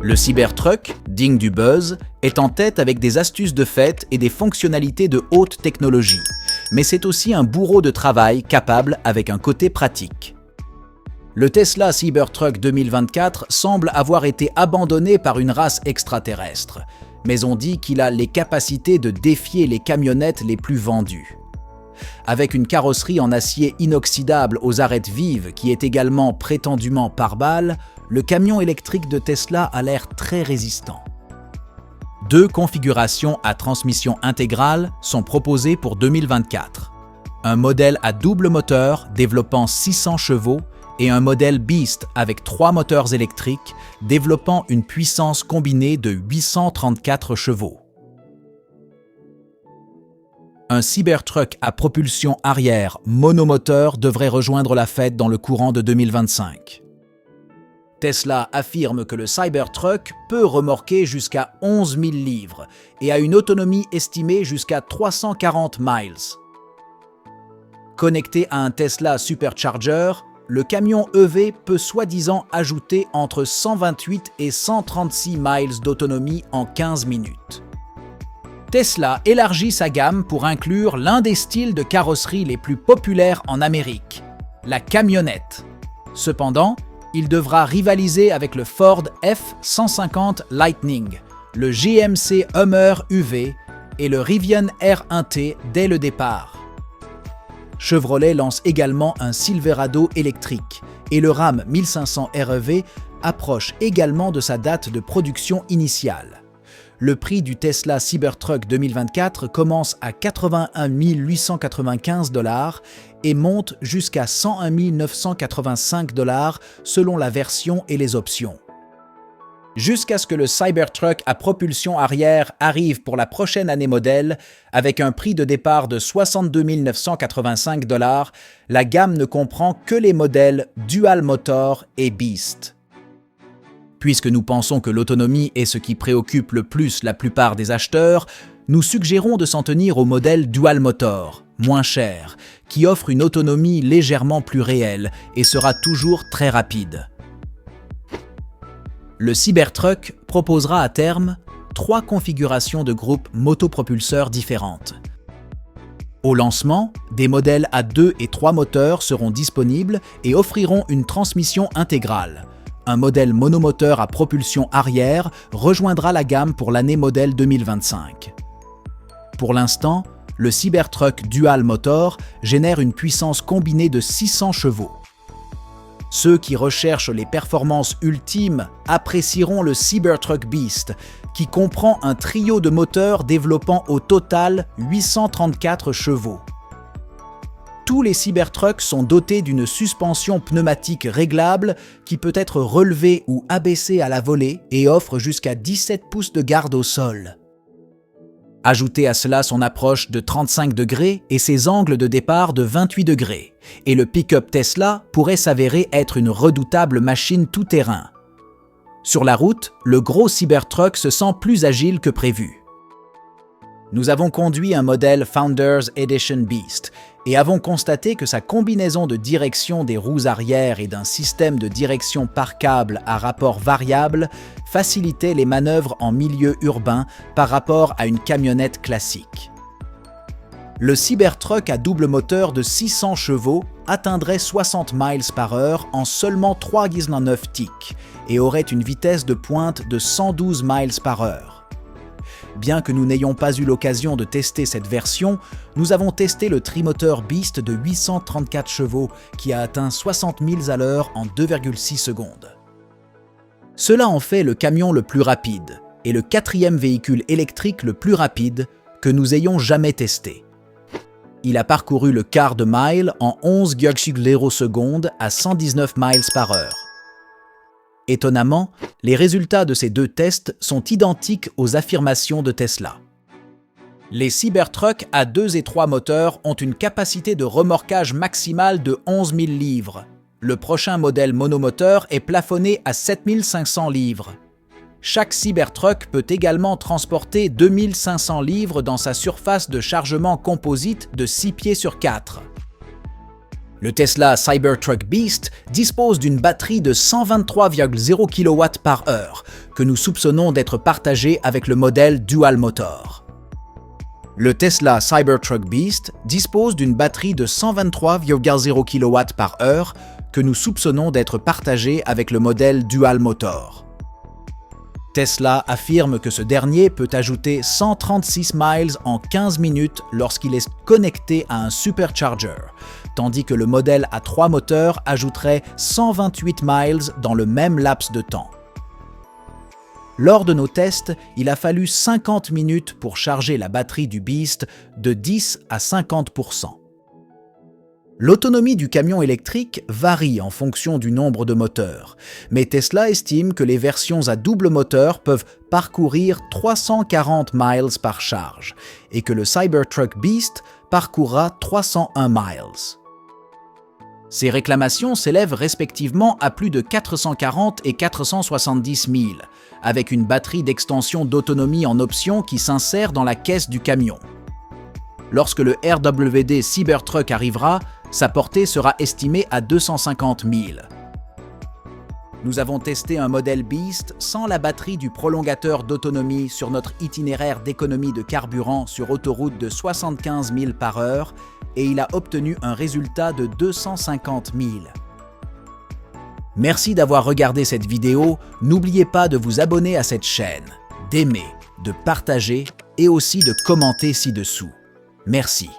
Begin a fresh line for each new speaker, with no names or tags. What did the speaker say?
Le Cybertruck, digne du buzz, est en tête avec des astuces de fête et des fonctionnalités de haute technologie. Mais c'est aussi un bourreau de travail capable avec un côté pratique. Le Tesla Cybertruck 2024 semble avoir été abandonné par une race extraterrestre, mais on dit qu'il a les capacités de défier les camionnettes les plus vendues. Avec une carrosserie en acier inoxydable aux arêtes vives qui est également prétendument pare-balles, le camion électrique de Tesla a l'air très résistant. 2 configurations à transmission intégrale sont proposées pour 2024. Un modèle à double moteur développant 600 chevaux et un modèle Beast avec 3 moteurs électriques développant une puissance combinée de 834 chevaux. Un Cybertruck à propulsion arrière monomoteur devrait rejoindre la fête dans le courant de 2025. Tesla affirme que le Cybertruck peut remorquer jusqu'à 11 000 livres et a une autonomie estimée jusqu'à 340 miles. Connecté à un Tesla Supercharger, le camion EV peut soi-disant ajouter entre 128 et 136 miles d'autonomie en 15 minutes. Tesla élargit sa gamme pour inclure l'un des styles de carrosserie les plus populaires en Amérique, la camionnette. Cependant, il devra rivaliser avec le Ford F-150 Lightning, le GMC Hummer UV et le Rivian R1T dès le départ. Chevrolet lance également un Silverado électrique et le Ram 1500 REV approche également de sa date de production initiale. Le prix du Tesla Cybertruck 2024 commence à 81 895 $ et monte jusqu'à 101 985 $ selon la version et les options. Jusqu'à ce que le Cybertruck à propulsion arrière arrive pour la prochaine année modèle, avec un prix de départ de 62 985 $, la gamme ne comprend que les modèles Dual Motor et Beast. Puisque nous pensons que l'autonomie est ce qui préoccupe le plus la plupart des acheteurs, nous suggérons de s'en tenir au modèle Dual Motor, moins cher, qui offre une autonomie légèrement plus réelle et sera toujours très rapide. Le Cybertruck proposera à terme 3 configurations de groupes motopropulseurs différentes. Au lancement, des modèles à 2 et 3 moteurs seront disponibles et offriront une transmission intégrale. Un modèle monomoteur à propulsion arrière rejoindra la gamme pour l'année modèle 2025. Pour l'instant, le Cybertruck Dual Motor génère une puissance combinée de 600 chevaux. Ceux qui recherchent les performances ultimes apprécieront le Cybertruck Beast, qui comprend un trio de moteurs développant au total 834 chevaux. Tous les Cybertrucks sont dotés d'une suspension pneumatique réglable qui peut être relevée ou abaissée à la volée et offre jusqu'à 17 pouces de garde au sol. Ajoutez à cela son approche de 35 degrés et ses angles de départ de 28 degrés, et le pick-up Tesla pourrait s'avérer être une redoutable machine tout-terrain. Sur la route, le gros Cybertruck se sent plus agile que prévu. Nous avons conduit un modèle Founders Edition Beast et avons constaté que sa combinaison de direction des roues arrière et d'un système de direction par câble à rapport variable facilitait les manœuvres en milieu urbain par rapport à une camionnette classique. Le Cybertruck à double moteur de 600 chevaux atteindrait 60 miles par heure en seulement 3,9 ticks et aurait une vitesse de pointe de 112 miles par heure. Bien que nous n'ayons pas eu l'occasion de tester cette version, nous avons testé le trimoteur Beast de 834 chevaux qui a atteint 60 milles à l'heure en 2,6 secondes. Cela en fait le camion le plus rapide et le 4e véhicule électrique le plus rapide que nous ayons jamais testé. Il a parcouru le quart de mile en 11,0 secondes à 119 miles par heure. Étonnamment, les résultats de ces 2 tests sont identiques aux affirmations de Tesla. Les Cybertrucks à 2 et 3 moteurs ont une capacité de remorquage maximale de 11 000 livres. Le prochain modèle monomoteur est plafonné à 7 500 livres. Chaque Cybertruck peut également transporter 2 500 livres dans sa surface de chargement composite de 6 pieds sur 4. Le Tesla Cybertruck Beast dispose d'une batterie de 123,0 kWh que nous soupçonnons d'être partagée avec le modèle Dual Motor. Le Tesla Cybertruck Beast dispose d'une batterie de 123,0 kWh que nous soupçonnons d'être partagée avec le modèle Dual Motor. Tesla affirme que ce dernier peut ajouter 136 miles en 15 minutes lorsqu'il est connecté à un supercharger, tandis que le modèle à 3 moteurs ajouterait 128 miles dans le même laps de temps. Lors de nos tests, il a fallu 50 minutes pour charger la batterie du Beast de 10 à 50%. L'autonomie du camion électrique varie en fonction du nombre de moteurs, mais Tesla estime que les versions à double moteur peuvent parcourir 340 miles par charge et que le Cybertruck Beast parcourra 301 miles. Ces réclamations s'élèvent respectivement à plus de 440 et 470 000, avec une batterie d'extension d'autonomie en option qui s'insère dans la caisse du camion. Lorsque le RWD Cybertruck arrivera, sa portée sera estimée à 250 000. Nous avons testé un modèle Beast sans la batterie du prolongateur d'autonomie sur notre itinéraire d'économie de carburant sur autoroute de 75 000 par heure et il a obtenu un résultat de 250 000. Merci d'avoir regardé cette vidéo. N'oubliez pas de vous abonner à cette chaîne, d'aimer, de partager et aussi de commenter ci-dessous. Merci.